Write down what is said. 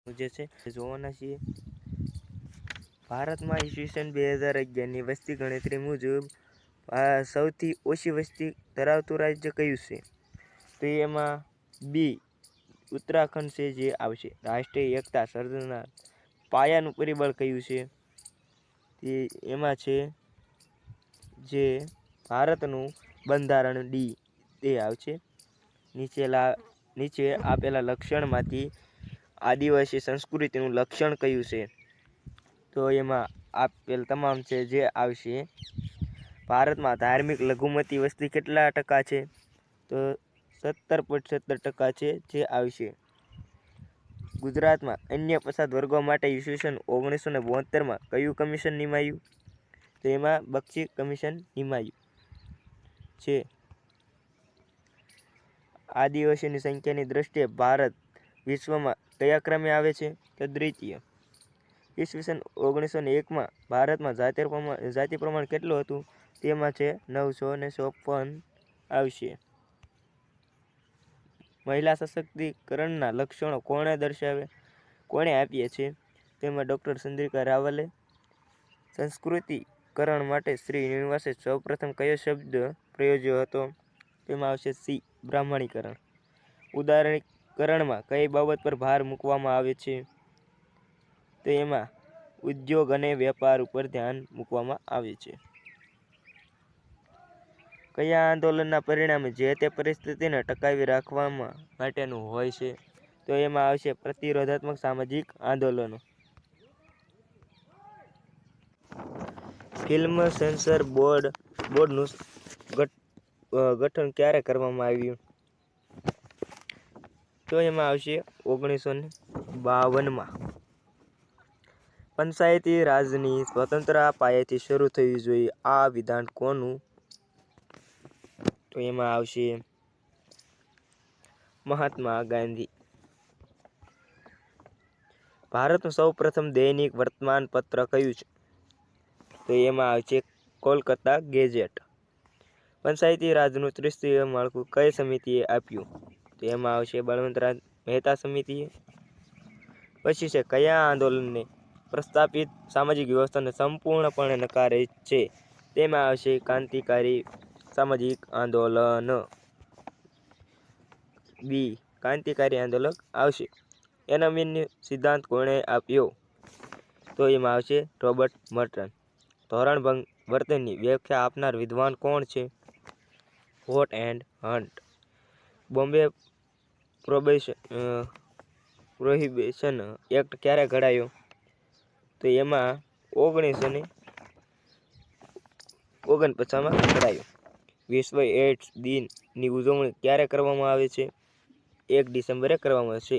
જે છે જોવાના છીએ। ભારતમાં ઈસવીસન 2011ની વસ્તી ગણતરી મુજબ સૌથી ઓછી વસ્તી ધરાવતું રાજ્ય કયું છે? તો એમાં બી ઉત્તરાખંડ છે જે આવશે। રાષ્ટ્રીય એકતા સર્જનાર પાયાનું પરિબળ કયું છે? તે એમાં છે જે ભારતનું બંધારણ ડી તે આવશે। નીચે આપેલા લક્ષણમાંથી આદિવાસી સંસ્કૃતિનું લક્ષણ કયું છે? તો એમાં આપેલ તમામ છે જે આવશે। ભારતમાં ધાર્મિક લઘુમતી વસ્તી કેટલા ટકા છે? તો 17.17% છે જે આવશે। ગુજરાતમાં અન્ય પછાત વર્ગો માટે ઈસવીસન 1972માં કયું કમિશન નિમાયું? તો એમાં બક્ષી કમિશન નિમાયું છે। આદિવાસીની સંખ્યાની દ્રષ્ટિએ ભારત વિશ્વમાં કયા ક્રમે આવે છે? તો દ્વિતીય। ઈસવીસન 1901માં ભારતમાં જાતિ પ્રમાણ કેટલું હતું? તેમાં છે 954 આવશે। મહિલા સશક્તિકરણના લક્ષણો કોણે આપ્યા છે? તેમાં ડૉક્ટર ચંદ્રિકા રાવલે। સંસ્કૃતિકરણ માટે શ્રી શ્રીનિવાસે સૌપ્રથમ કયો શબ્દ પ્રયોજ્યો હતો? તેમાં આવશે સી બ્રાહ્મણીકરણ। ઉદારીકરણમાં કઈ બાબત પર ભાર મૂકવામાં આવે છે? તો એમાં ઉદ્યોગ અને વેપાર ઉપર ધ્યાન મૂકવામાં આવે છે। કયા આંદોલનના પરિણામે જે તે પરિસ્થિતિને ટકાવી રાખવા માટેનું હોય છે? તો એમાં આવશે પ્રતિરોધાત્મક સામાજિક આંદોલનો। ફિલ્મ સેન્સર બોર્ડનું ગઠન ક્યારે કરવામાં આવ્યું? તો એમાં આવશે 1952માં। પંચાયતી રાજની સ્વતંત્રતા પાયાથી શરૂ થવી જોઈએ આ વિધાન કોનું? તો એમાં આવશે મહાત્મા ગાંધી। ભારતનું સૌ પ્રથમ દૈનિક વર્તમાન પત્ર કયું છે? તો એમાં આવશે કોલકાતા ગેઝેટ। પંચાયતી રાજનું ત્રિસ્તરીય માળખું કઈ સમિતિએ આપ્યું? તો એમાં આવશે બળવંતરાય મહેતા સમિતિએ। પછી છે કયા આંદોલનને પ્રસ્થાપિત સામાજિક વ્યવસ્થાને સંપૂર્ણપણે નકારે છે? તેમાં આવશે ક્રાંતિકારી સામાજિક આંદોલન। બી ક્રાંતિકારી આંદોલન આવશે। એનોમિનો સિદ્ધાંત કોણે આપ્યો? તો એમાં આવશે રોબર્ટ મર્ટન। ધોરણભંગ વર્તનની વ્યાખ્યા આપનાર વિદ્વાન કોણ છે? Hot and hunt. Bombay prohibition act ક્યારે ઘડાયો? તો એમાં 1949માં ઘડાયો। વિશ્વ એડ્સ દિનની ઉજવણી ક્યારે કરવામાં આવે છે? 1 ડિસેમ્બરે કરવામાં આવશે।